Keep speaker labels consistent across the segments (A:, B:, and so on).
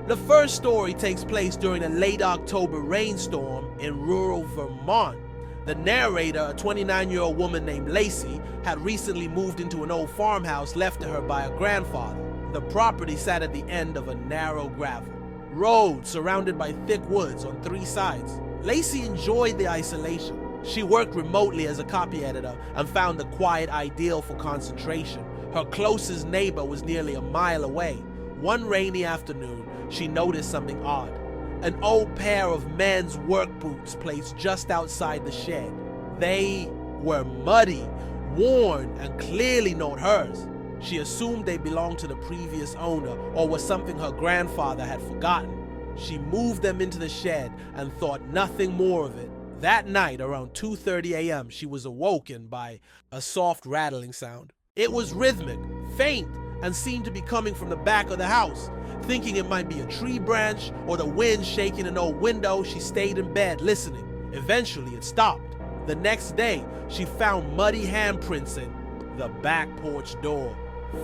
A: The first story takes place during a late October rainstorm in rural Vermont. The narrator, a 29-year-old woman named Lacey, had recently moved into an old farmhouse left to her by her grandfather. The property sat at the end of a narrow gravel road surrounded by thick woods on three sides. Lacey enjoyed the isolation. She worked remotely as a copy editor and found the quiet ideal for concentration. Her closest neighbor was nearly a mile away. One rainy afternoon, she noticed something odd. An old pair of men's work boots placed just outside the shed. They were muddy, worn, and clearly not hers. She assumed they belonged to the previous owner or was something her grandfather had forgotten. She moved them into the shed and thought nothing more of it. That night, around 2:30 a.m., she was awoken by a soft rattling sound. It was rhythmic, faint, and seemed to be coming from the back of the house. Thinking it might be a tree branch or the wind shaking an old window, she stayed in bed listening. Eventually, it stopped. The next day, she found muddy handprints in the back porch door.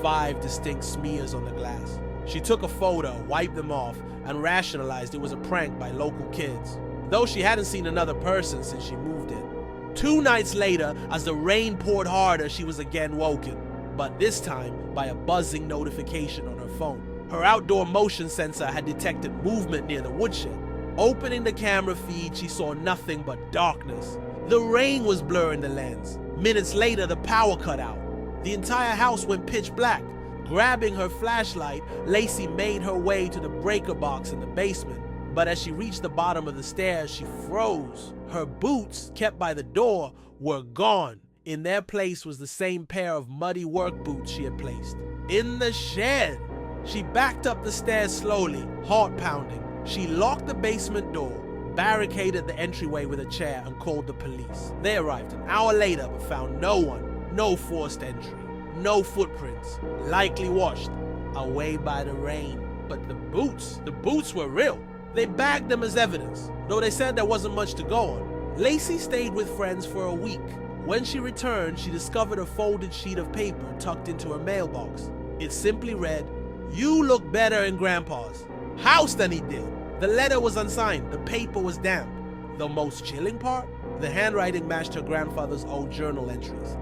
A: 5 distinct smears on the glass. She took a photo, wiped them off, and rationalized it was a prank by local kids, though she hadn't seen another person since she moved in. 2 nights later, as the rain poured harder, she was again woken, but this time by a buzzing notification on her phone. Her outdoor motion sensor had detected movement near the woodshed. Opening the camera feed, she saw nothing but darkness. The rain was blurring the lens. Minutes later, the power cut out. The entire house went pitch black. Grabbing her flashlight, Lacey made her way to the breaker box in the basement. But as she reached the bottom of the stairs, she froze. Her boots, kept by the door, were gone. In their place was the same pair of muddy work boots she had placed in the shed. She backed up the stairs slowly, heart pounding. She locked the basement door, barricaded the entryway with a chair, and called the police. They arrived an hour later but found no one. No forced entry, no footprints, likely washed away by the rain. But the boots were real. They bagged them as evidence, though they said there wasn't much to go on. Lacey stayed with friends for a week. When she returned, she discovered a folded sheet of paper tucked into her mailbox. It simply read, "You look better in Grandpa's house than he did." The letter was unsigned. The paper was damp. The most chilling part? The handwriting matched her grandfather's old journal entries.